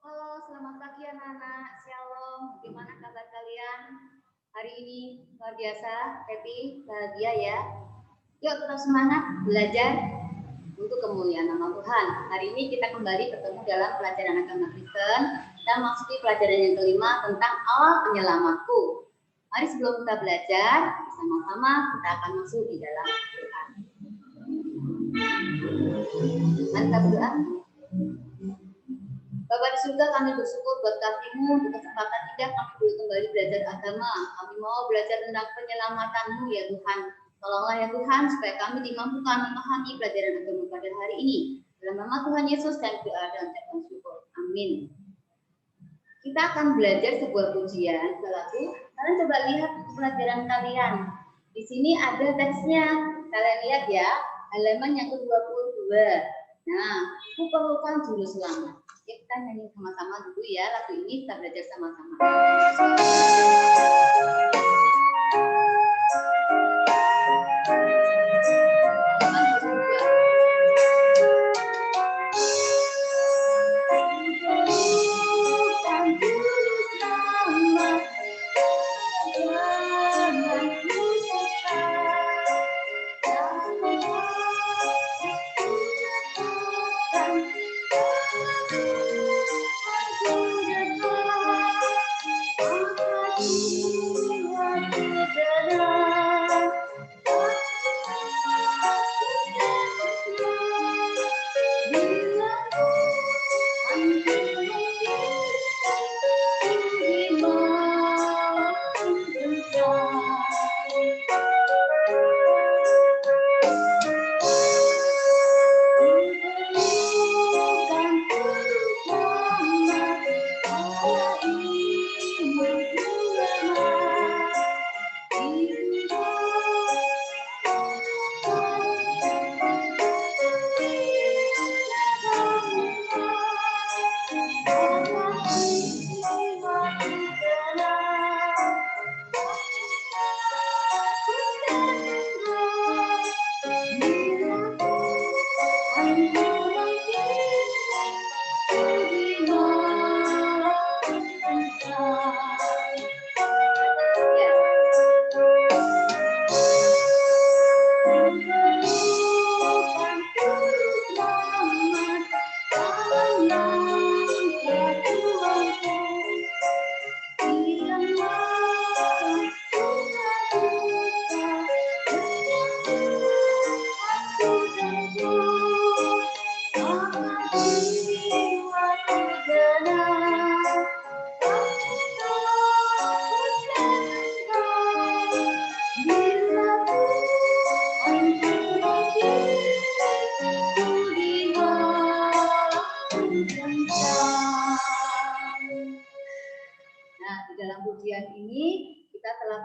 Halo, selamat pagi anak-anak. Shalom. Bagaimana kabar kalian? Hari ini luar biasa, happy, bahagia ya. Yuk tetap semangat belajar untuk kemuliaan nama Tuhan. Hari ini kita kembali bertemu dalam pelajaran agama Kristen dan masuki pelajaran yang kelima tentang Allah penyelamatku. Mari sebelum kita belajar, bersama-sama kita akan masuk di dalam Tuhan. Mari kita berdoa. Bapak di surga, kami bersyukur buat kasih-Mu, untuk kesempatan indah kami boleh kembali belajar agama. Kami mau belajar tentang penyelamatan-Mu ya Tuhan. Tolonglah ya Tuhan, supaya kami dimampukan memahami pelajaran agama pada hari ini. Dalam nama Tuhan Yesus kami berdoa dan ucapkan syukur. Amin. Kita akan belajar sebuah pujian, lagu. Kalian coba lihat pelajaran kalian. Di sini ada teksnya. Kalian lihat ya, halaman yang ke-22. Nah, ku perlukan juru selamat. Ya, kita nyanyi sama-sama dulu ya, lagu ini kita belajar sama-sama.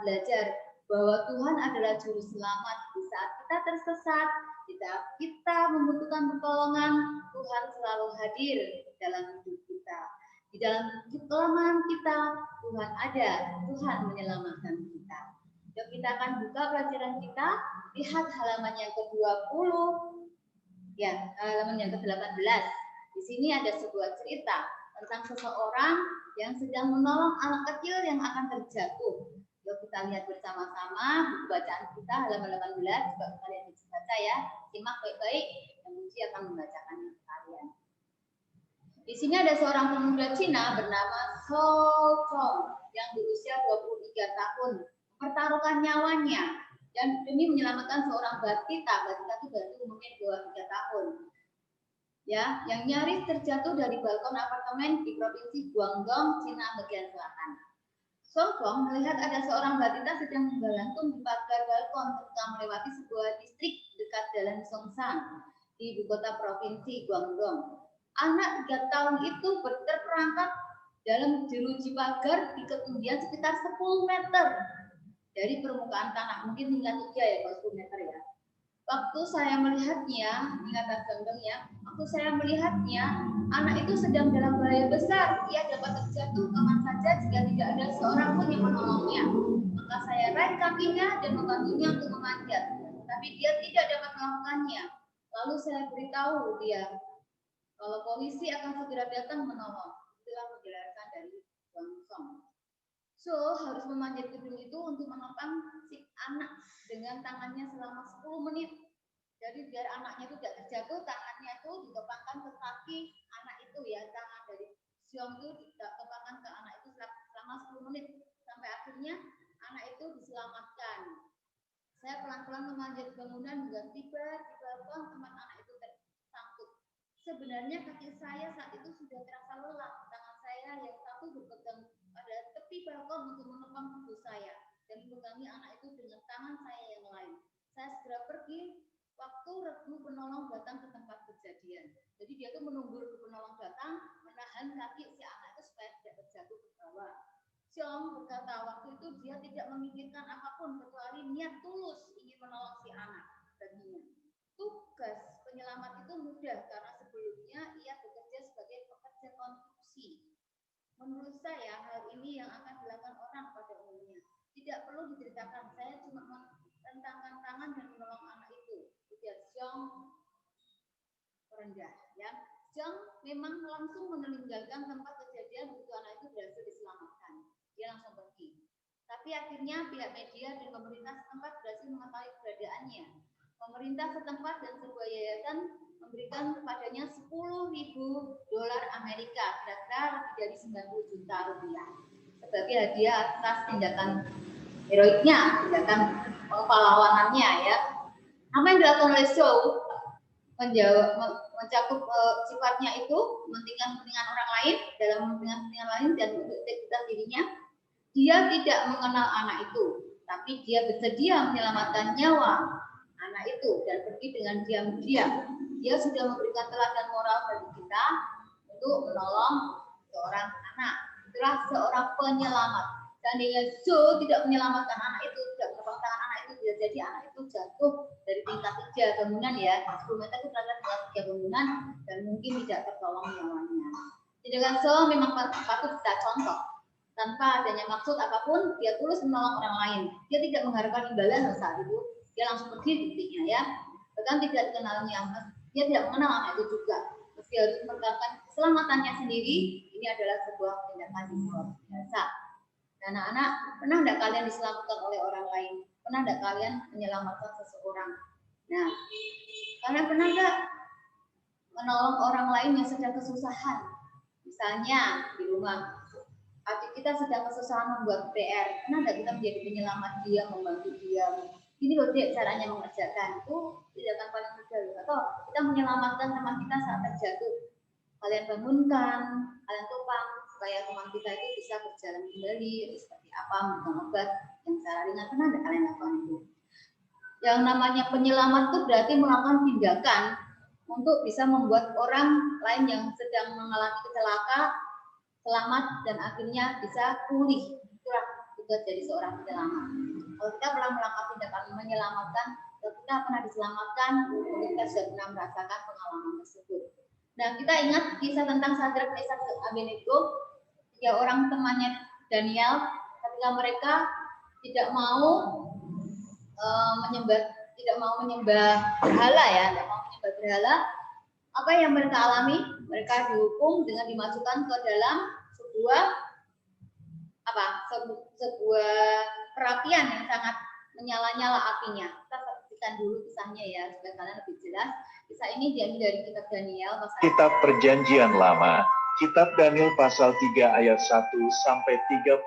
Belajar bahwa Tuhan adalah juru selamat di saat kita tersesat, di saat kita membutuhkan pertolongan. Tuhan selalu hadir dalam hidup kita. Di dalam kelemahan kita, Tuhan ada. Tuhan menyelamatkan kita. Yuk kita akan buka pelajaran kita. Lihat halaman yang ke-20. Ya, halaman yang ke-18. Di sini ada sebuah cerita tentang seseorang yang sedang menolong anak kecil yang akan terjatuh. Yuk kita lihat bersama-sama buku bacaan kita halaman 18. Coba kalian bisa baca ya. Simak baik-baik. Yang Muji akan membacakannya ke kalian. Di sini ada seorang pemuda Cina bernama Zhou Chong yang berusia 23 tahun mempertaruhkan nyawanya dan demi menyelamatkan seorang batita. Batita itu baru mungkin 23 tahun. Ya, yang nyaris terjatuh dari balkon apartemen di provinsi Guangdong, Cina bagian selatan. Songkong melihat ada seorang batita sedang menggelantung di pagar balkon ketika melewati sebuah distrik dekat Jalan Songshan di ibu kota provinsi Guangdong. Anak 3 tahun itu terperangkap dalam jeruji pagar di ketinggian sekitar 10 meter dari permukaan tanah, mungkin tinggal 3 ya kalau 10 meter ya. Waktu saya melihatnya, ingatan Gandeng ya, waktu saya melihatnya, anak itu sedang dalam bahaya besar. Ia dapat terjatuh kapan saja jika tidak ada seorang pun yang menolongnya. Maka saya raih kakinya dan membantunya untuk memanjat. Tapi dia tidak dapat melakukannya. Lalu saya beritahu dia kalau polisi akan segera datang menolong. bisa menjelaskan dari Wang Song. So, harus memanjat gedung itu untuk menopang si anak dengan tangannya selama 10 menit. Jadi biar anaknya itu tidak terjatuh, tangannya itu ditopangkan ke kaki anak itu ya, tangan dari Xiong itu ditopangkan ke anak itu selama 10 menit. Sampai akhirnya anak itu diselamatkan. Saya pelan-pelan memanjat bangunan hingga tiba di balkon tempat anak itu tersangkut. Sebenarnya kaki saya saat itu sudah terasa lelah. Tangan saya yang satu berpegang pada tepi balkon untuk menopang tubuh saya dan memegangi anak itu dengan tangan saya yang lain. Saya segera pergi waktu regu penolong datang ke tempat kejadian. Jadi dia tuh menunggu regu penolong datang, menahan kaki si anak itu supaya tidak terjatuh ke bawah. Xiong berkata waktu itu dia tidak memikirkan apapun kecuali niat tulus ingin menolong si anak baginya. Tugas penyelamat itu mudah karena sebelumnya ia bekerja sebagai pekerja konstruksi. Menurut saya hal ini yang akan dilakukan orang pada umumnya. Tidak perlu diceritakan, saya cuma merentangkan tangan dan menolong anak itu. Ujar Xiong rendah. Ya, Xiong memang langsung meninggalkan tempat kejadian begitu anak itu berhasil diselamatkan. Dia langsung pergi. Tapi akhirnya pihak media dan pemerintah setempat berhasil mengetahui keberadaannya. Pemerintah setempat dan sebuah yayasan memberikan kepadanya $10.000 Amerika, kira-kira lebih dari 90 juta rupiah, sebagai hadiah atas tindakan heroiknya, tindakan pahlawanannya ya. Apa yang dilakukan oleh Xiong mencakup sifatnya itu kepentingan orang lain dalam kepentingan lain dan untuk integritas dirinya. Dia tidak mengenal anak itu, tapi dia bersedia menyelamatkan nyawa anak itu dan pergi dengan diam-diam. Dia sudah memberikan teladan moral bagi kita untuk menolong seorang anak. Itulah seorang penyelamat. Seandainya Zhou tidak menyelamatkan anak itu, tidak menopang tangan anak itu, bisa jadi anak itu jatuh dari tingkat 3 bangunan ya, 10 meter itu berada di tingkat 3 bangunan dan mungkin tidak tertolong nyawanya. Tindakan Zhou memang patut kita contoh. Tanpa adanya maksud apapun, dia tulus menolong orang lain. Dia tidak mengharapkan imbalan saat itu. Dia langsung pergi buktinya ya. Bahkan tidak dikenalnya, dia tidak mengenal anak itu juga. Meski harus mempertahankan keselamatannya sendiri, ini adalah sebuah tindakan yang luar biasa. Anak-anak, pernah tidak kalian diselamatkan oleh orang lain? Pernah tidak kalian menyelamatkan seseorang? Nah, kalian pernah nggak menolong orang lain yang sedang kesusahan? Misalnya di rumah, adik kita sedang kesusahan membuat PR, pernah nggak kita menjadi penyelamat dia, membantu dia? Ini loh dia caranya mengerjakan, itu tindakan paling mudah. Atau kita menyelamatkan teman kita saat terjatuh, kalian bangunkan, kalian topang supaya teman kita itu bisa berjalan kembali. Seperti apa memberikan obat yang secara ringan, pernah nggak kalian lakukan itu? Yang namanya penyelamat itu berarti melakukan tindakan untuk bisa membuat orang lain yang sedang mengalami kecelakaan selamat dan akhirnya bisa pulih. Itulah tugas dari seorang penyelamat. Kalau kita pernah melakukan tindakan menyelamatkan, kalau kita pernah diselamatkan, kita sudah pernah merasakan pengalaman tersebut. Nah, kita ingat kisah tentang Sadrak, Mesak, dan Abednego, 3 orang temannya Daniel, ketika mereka tidak mau menyembah berhala ya, tidak mau menyembah berhala. Apa yang mereka alami? Mereka dihukum dengan dimasukkan ke dalam sebuah perapian yang sangat menyala-nyala apinya. Kita saksikan dulu kisahnya ya supaya kalian lebih jelas. Kisah ini diambil dari kitab Daniel pasal Kitab Perjanjian Lama, kitab Daniel pasal 3 ayat 1 sampai 30.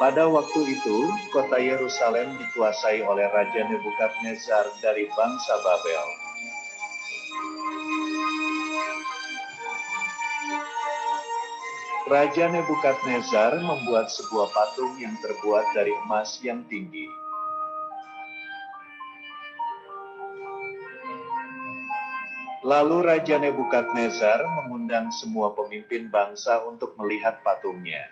Pada waktu itu, kota Yerusalem dikuasai oleh Raja Nebukadnezar dari bangsa Babel. Raja Nebukadnezar membuat sebuah patung yang terbuat dari emas yang tinggi. Lalu Raja Nebukadnezar mengundang semua pemimpin bangsa untuk melihat patungnya.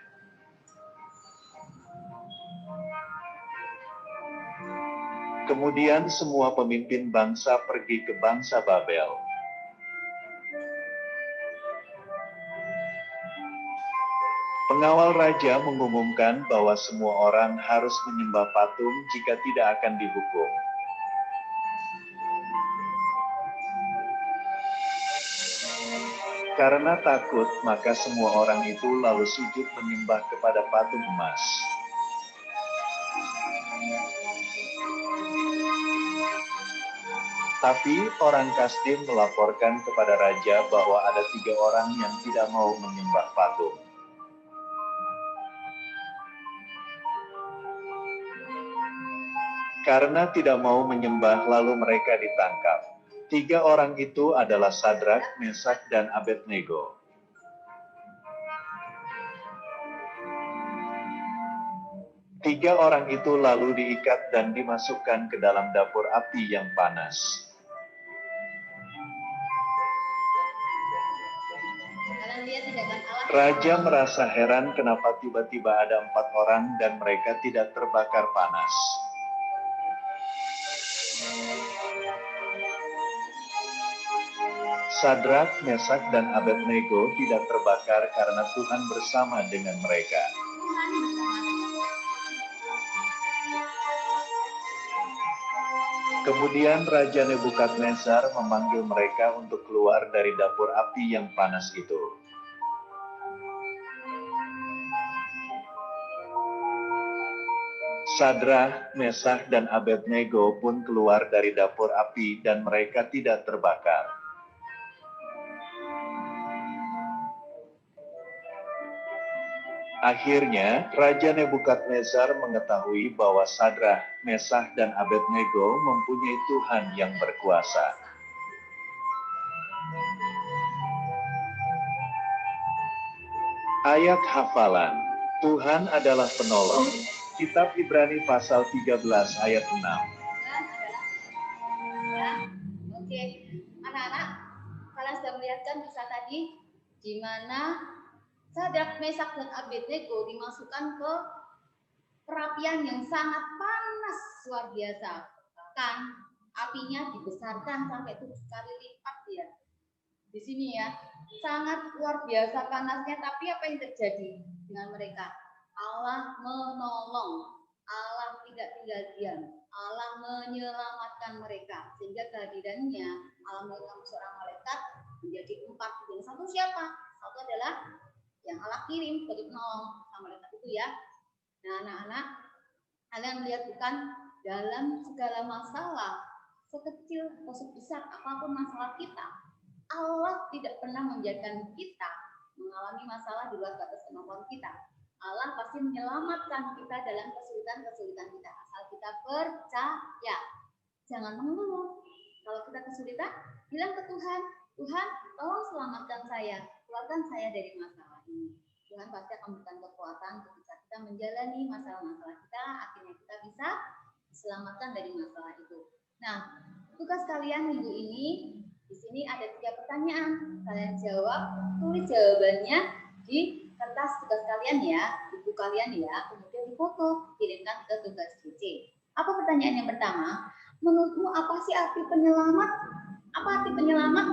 Kemudian semua pemimpin bangsa pergi ke bangsa Babel. Pengawal raja mengumumkan bahwa semua orang harus menyembah patung jika tidak akan dihukum. Karena takut, maka semua orang itu lalu sujud menyembah kepada patung emas. Tapi orang Kasdim melaporkan kepada raja bahwa ada 3 orang yang tidak mau menyembah patung. Karena tidak mau menyembah, lalu mereka ditangkap. 3 orang itu adalah Sadrak, Mesak, dan Abednego. Tiga orang itu lalu diikat dan dimasukkan ke dalam dapur api yang panas. Raja merasa heran kenapa tiba-tiba ada 4 orang dan mereka tidak terbakar panas. Sadrak, Mesak, dan Abednego tidak terbakar karena Tuhan bersama dengan mereka. Kemudian Raja Nebukadnezar memanggil mereka untuk keluar dari dapur api yang panas itu. Sadrak, Mesak, dan Abednego pun keluar dari dapur api dan mereka tidak terbakar. Akhirnya, Raja Nebukadnezar mengetahui bahwa Sadrak, Mesak, dan Abednego mempunyai Tuhan yang berkuasa. Ayat hafalan, Tuhan adalah penolong. Kitab Ibrani pasal 13 ayat 6. Oke, anak-anak, kalian sudah melihat kan kisah tadi di mana Sadrak, Mesak, dan Abednego dimasukkan ke perapian yang sangat panas luar biasa. Bahkan apinya dibesarkan sampai 7 kali lipat ya. Di sini ya, sangat luar biasa panasnya. Tapi apa yang terjadi dengan mereka? Allah menolong, Allah tidak tinggal diam, Allah menyelamatkan mereka sehingga kehadirannya Allah mengirim seorang malaikat menjadi 4. Yang satu siapa? Satu adalah yang Allah kirim sebagai penolong sama malaikat itu ya. Nah, anak-anak, kalian melihat bukan dalam segala masalah, sekecil atau sebesar apapun masalah kita, Allah tidak pernah membiarkan kita mengalami masalah di luar batas kemampuan kita. Allah pasti menyelamatkan kita dalam kesulitan-kesulitan kita asal kita percaya. Jangan mengeluh. Kalau kita kesulitan, bilang ke Tuhan, Tuhan, tolong selamatkan saya, keluarkan saya dari masalah ini. Tuhan pasti akan memberikan kekuatan ketika kita menjalani masalah-masalah kita, akhirnya kita bisa diselamatkan dari masalah itu. Nah, tugas kalian minggu ini, di sini ada 3 pertanyaan. Kalian jawab, tulis jawabannya di kertas tugas kalian ya, buku kalian ya, kemudian difoto, kirimkan ke tugas DC. Apa pertanyaan yang pertama? Menurutmu apa sih arti penyelamat? Apa arti penyelamat?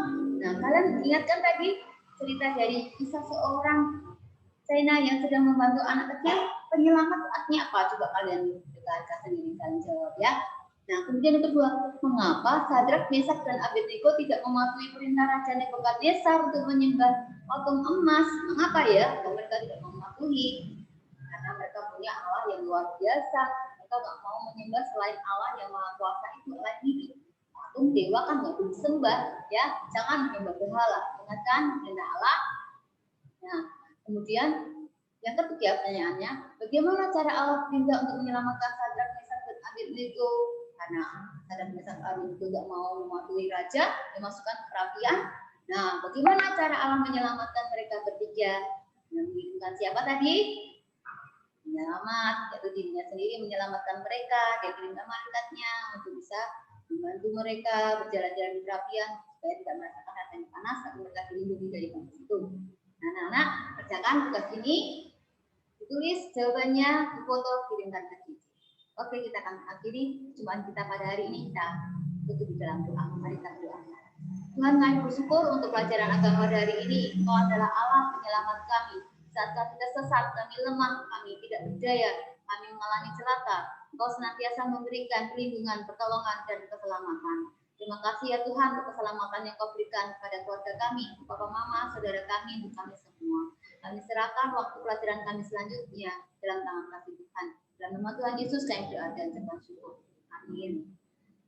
Nah, kalian ingatkan tadi cerita dari kisah seorang China yang sedang membantu anak kecil. Penyelamat artinya apa? Coba kalian dengarkan sendiri, kalian jawab ya. Nah, kemudian yang kedua, mengapa Sadrak, Mesak, dan Abednego tidak mematuhi perintah Raja Nebukadnezar untuk menyembah patung emas? Mengapa ya? Mereka tidak mematuhi. Karena mereka punya Allah yang luar biasa. Mereka nggak mau menyembah selain Allah yang maha kuasa itu, Allah ini. Patung dewa kan nggak disembah, ya. Jangan menyembah berhala. Ingatkan perintah Allah. Nah, kemudian yang ketiga pertanyaannya, bagaimana cara Allah perintah untuk menyelamatkan Sadrak, Mesak, dan Abednego? Karena Sadrak, Mesak, dan Abednego tidak mau mematuhi raja, dimasukkan ke perapian. Nah, bagaimana cara Allah menyelamatkan mereka bertiga? Mengirimkan siapa tadi? Menyelamat, yaitu dirinya sendiri menyelamatkan mereka. Dia kirimkan malaikatnya untuk bisa membantu mereka berjalan-jalan di perapian supaya tidak merasakan rasanya panas, tapi mereka dilindungi dari panas itu. Nah, anak-anak, kerjakan tugas ini, ditulis jawabannya, difoto, kirimkan ke DC. Oke, kita akan akhiri perjumpaan kita pada hari ini. Kita tutup di dalam doa. Mari kita berdoa. Tuhan, kami bersyukur untuk pelajaran agama hari ini. Engkau adalah Allah penyelamat kami. Saat kami tersesat, kami lemah, kami tidak berdaya, kami mengalami celaka. Engkau senantiasa memberikan perlindungan, pertolongan, dan keselamatan. Terima kasih ya Tuhan untuk keselamatan yang Kau berikan kepada keluarga kami, Bapak Mama, saudara kami, untuk kami semua. Kami serahkan waktu pelajaran kami selanjutnya dalam tangan kasih Tuhan. Dalam nama Tuhan Yesus kami berdoa dan ucap syukur. Amin.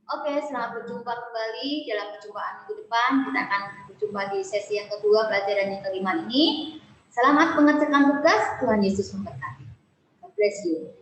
Oke, selamat berjumpa kembali dalam perjumpaan minggu depan. Kita akan berjumpa di sesi yang kedua, pelajaran yang kelima ini. Selamat mengerjakan tugas. Tuhan Yesus memberkati. God bless you.